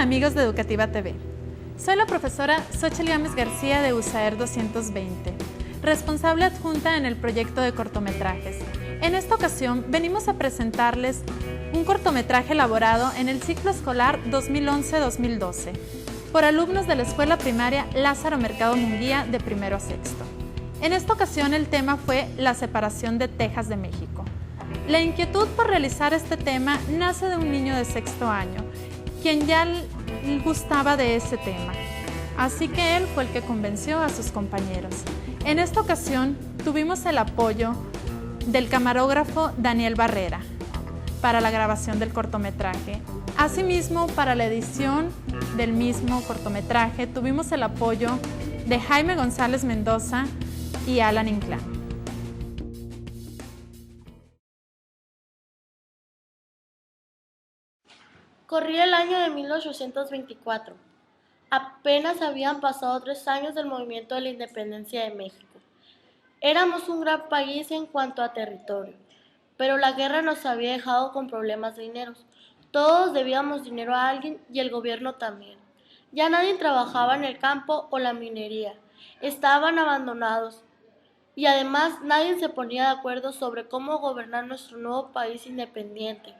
amigos de Educativa TV. Soy la profesora Xochitl Gámez García de USAER 220, responsable adjunta en el proyecto de cortometrajes. En esta ocasión venimos a presentarles un cortometraje elaborado en el ciclo escolar 2011-2012 por alumnos de la escuela primaria Lázaro Mercado Munguía de primero a sexto. En esta ocasión el tema fue la separación de Texas de México. La inquietud por realizar este tema nace de un niño de sexto año, quien ya gustaba de ese tema. Así que él fue el que convenció a sus compañeros. En esta ocasión tuvimos el apoyo del camarógrafo Daniel Barrera para la grabación del cortometraje. Asimismo, para la edición del mismo cortometraje tuvimos el apoyo de Jaime González Mendoza y Alan Inclán. Corría el año de 1824. Apenas habían pasado 3 años del movimiento de la independencia de México. Éramos un gran país en cuanto a territorio, pero la guerra nos había dejado con problemas de dinero. Todos debíamos dinero a alguien y el gobierno también. Ya nadie trabajaba en el campo o la minería. Estaban abandonados. Y además nadie se ponía de acuerdo sobre cómo gobernar nuestro nuevo país independiente.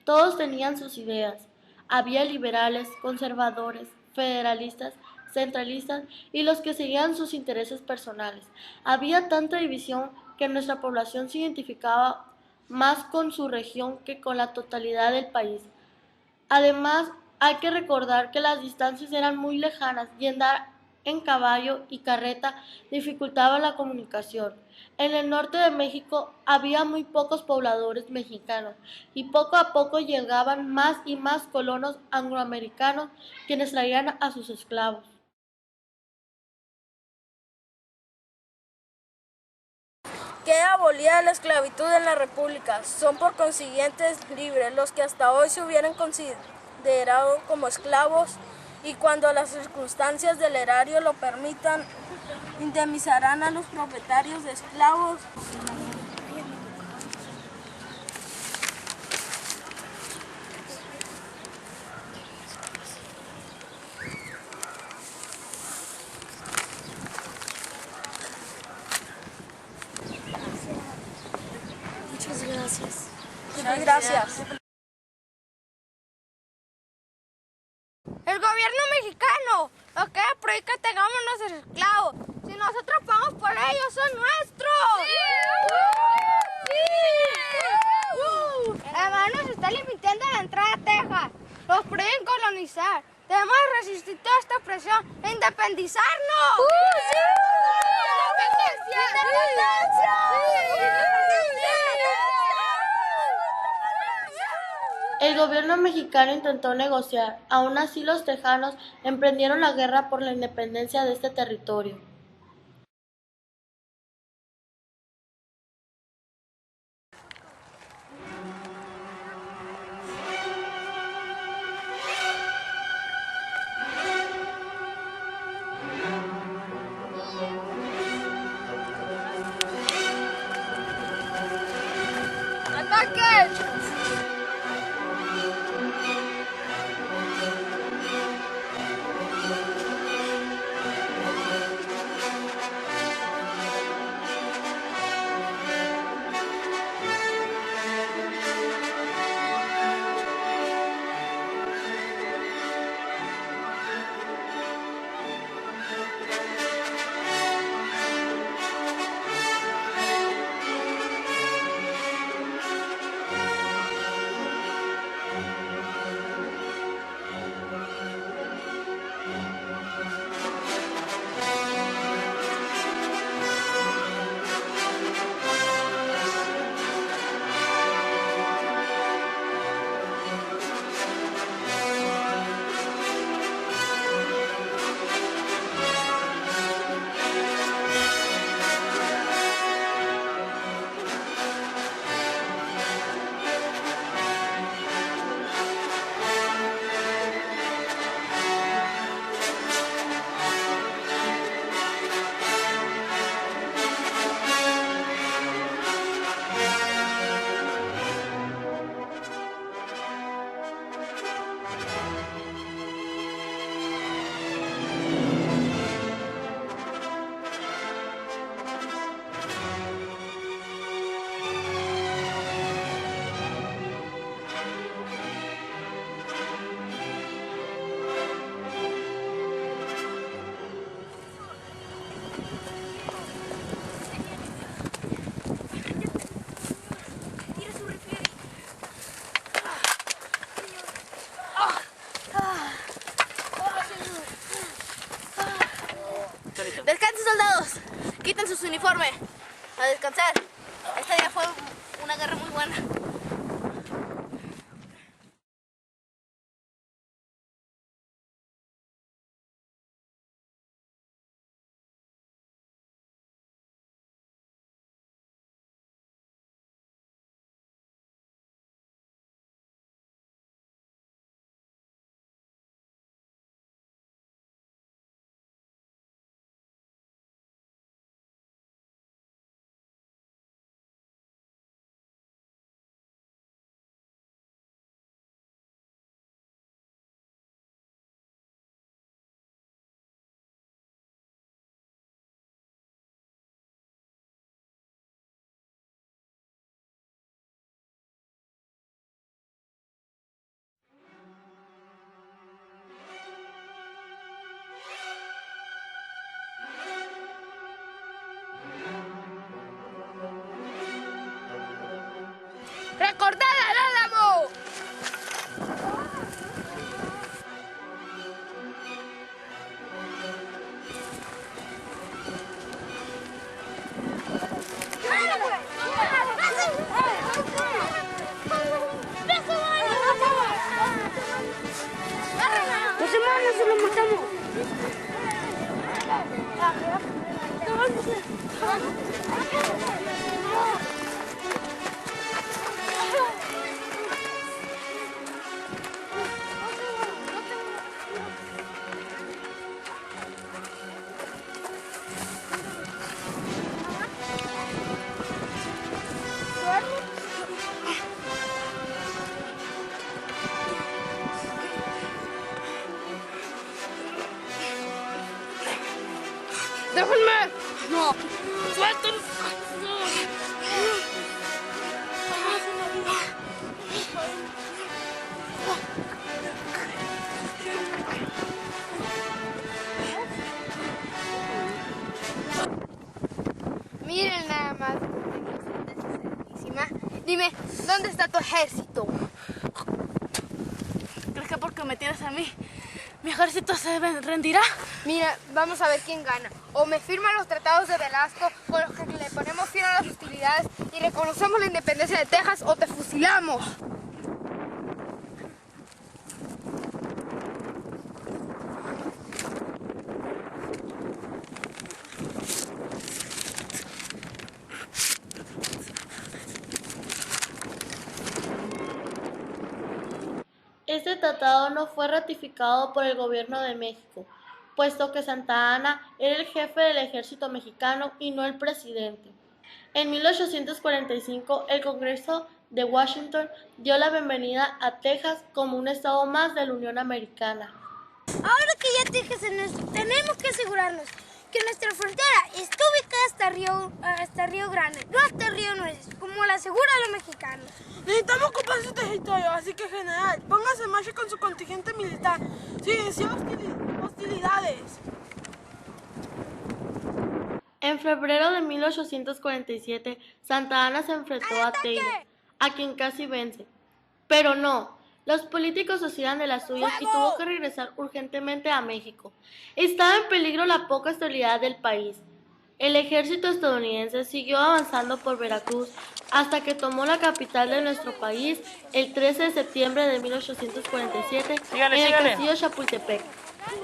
Todos tenían sus ideas. Había liberales, conservadores, federalistas, centralistas y los que seguían sus intereses personales. Había tanta división que nuestra población se identificaba más con su región que con la totalidad del país. Además, hay que recordar que las distancias eran muy lejanas y andar en caballo y carreta dificultaba la comunicación. En el norte de México había muy pocos pobladores mexicanos y poco a poco llegaban más y más colonos angloamericanos quienes traían a sus esclavos. Queda abolida la esclavitud en la República. Son por consiguiente libres los que hasta hoy se hubieran considerado como esclavos y cuando las circunstancias del erario lo permitan, indemnizarán a los propietarios de esclavos. Muchas gracias. Muchas gracias. El gobierno mexicano lo que prohíbe que tengamos nuestros esclavos. Si nosotros pagamos por ellos, son nuestros. ¡Sí! Además nos está limitando la entrada a Texas. Los prohíben colonizar. Debemos resistir toda esta presión e independizarnos. El gobierno mexicano intentó negociar, aún así los tejanos emprendieron la guerra por la independencia de este territorio. ¡Ataque! Descansen, soldados. Quiten sus uniformes. A descansar. Este día fue una guerra muy buena. ¡Recordad al Álamo! ¡Los hermanos se los matamos! ¡Déjenme! ¡No! ¡Suéltenme! Miren nada más. Dime, ¿dónde está tu ejército? ¿Crees que porque me tienes a mí, mi ejército se rendirá? Mira, vamos a ver quién gana. O me firman los tratados de Velasco con los que le ponemos fin a las hostilidades y reconocemos la independencia de Texas, o te fusilamos. Este tratado no fue ratificado por el gobierno de México, puesto que Santa Anna era el jefe del ejército mexicano y no el presidente. En 1845, el Congreso de Washington dio la bienvenida a Texas como un estado más de la Unión Americana. Ahora que ya Texas es nuestro, tenemos que asegurarnos que nuestra frontera está ubicada hasta Río Grande, no hasta Río Nueces, como la aseguran los mexicanos. Necesitamos ocupar ese territorio, así que general, póngase en marcha con su contingente militar. Sí, inició hostilidades. En febrero de 1847, Santa Anna se enfrentó a Taylor, a quien casi vence. Pero no, los políticos hacían de las suyas y tuvo que regresar urgentemente a México. Estaba en peligro la poca estabilidad del país. El ejército estadounidense siguió avanzando por Veracruz hasta que tomó la capital de nuestro país el 13 de septiembre de 1847 en el castillo Chapultepec.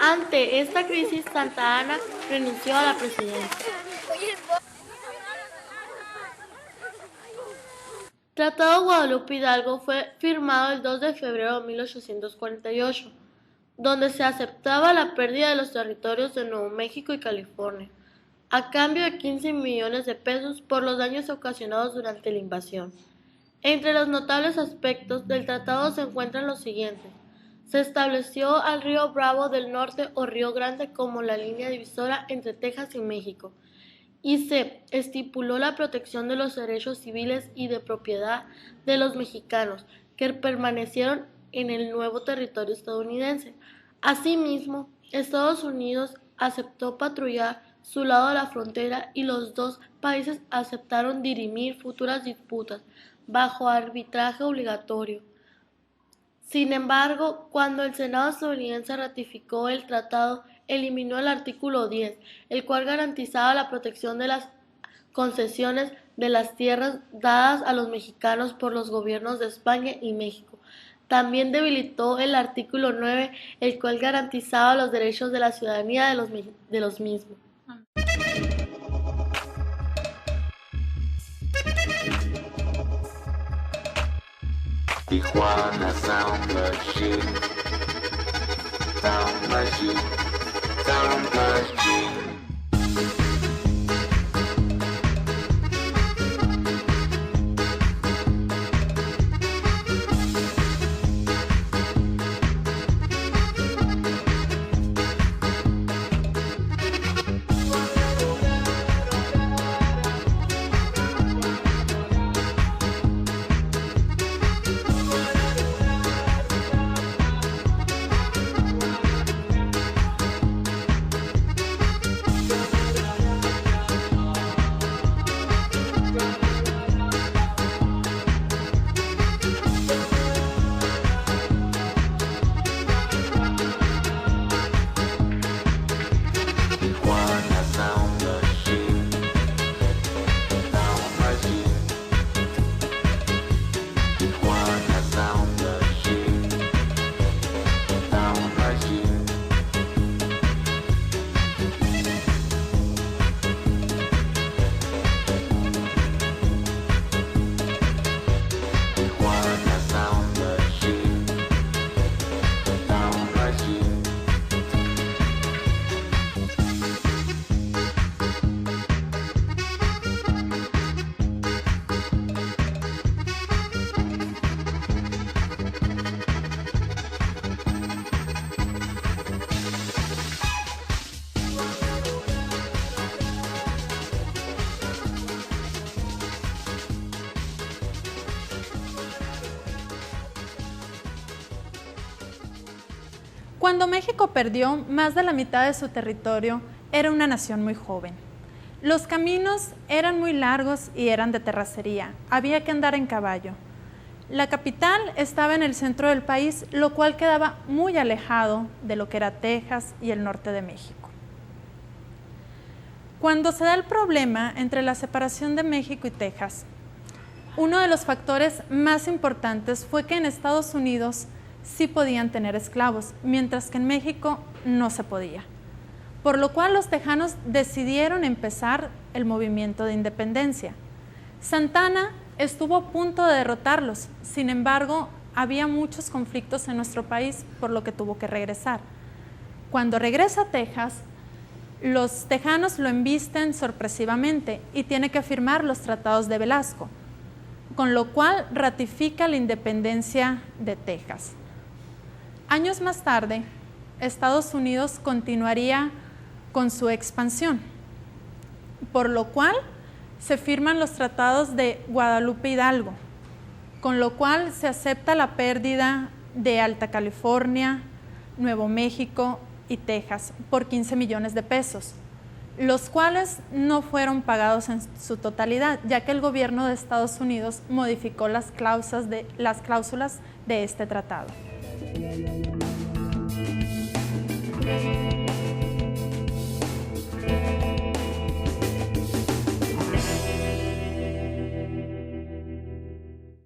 Ante esta crisis, Santa Anna renunció a la presidencia. Tratado Guadalupe Hidalgo fue firmado el 2 de febrero de 1848, donde se aceptaba la pérdida de los territorios de Nuevo México y California, a cambio de 15 millones de pesos por los daños ocasionados durante la invasión. Entre los notables aspectos del tratado se encuentran los siguientes. Se estableció al río Bravo del Norte o Río Grande como la línea divisora entre Texas y México, y se estipuló la protección de los derechos civiles y de propiedad de los mexicanos que permanecieron en el nuevo territorio estadounidense. Asimismo, Estados Unidos aceptó patrullar su lado de la frontera y los dos países aceptaron dirimir futuras disputas bajo arbitraje obligatorio. Sin embargo, cuando el Senado estadounidense ratificó el tratado eliminó el artículo 10, el cual garantizaba la protección de las concesiones de las tierras dadas a los mexicanos por los gobiernos de España y México. También debilitó el artículo 9, el cual garantizaba los derechos de la ciudadanía de los mismos. Tijuana Sound Machine, Sound Machine, Sound Machine. Cuando México perdió más de la mitad de su territorio, era una nación muy joven. Los caminos eran muy largos y eran de terracería. Había que andar en caballo. La capital estaba en el centro del país, lo cual quedaba muy alejado de lo que era Texas y el norte de México. Cuando se da el problema entre la separación de México y Texas, uno de los factores más importantes fue que en Estados Unidos sí podían tener esclavos, mientras que en México no se podía. Por lo cual los tejanos decidieron empezar el movimiento de independencia. Santa Anna estuvo a punto de derrotarlos, sin embargo, había muchos conflictos en nuestro país, por lo que tuvo que regresar. Cuando regresa a Texas, los tejanos lo embisten sorpresivamente y tiene que firmar los tratados de Velasco, con lo cual ratifica la independencia de Texas. Años más tarde, Estados Unidos continuaría con su expansión, por lo cual se firman los tratados de Guadalupe Hidalgo, con lo cual se acepta la pérdida de Alta California, Nuevo México y Texas por 15 millones de pesos, los cuales no fueron pagados en su totalidad, ya que el gobierno de Estados Unidos modificó las cláusulas de este tratado.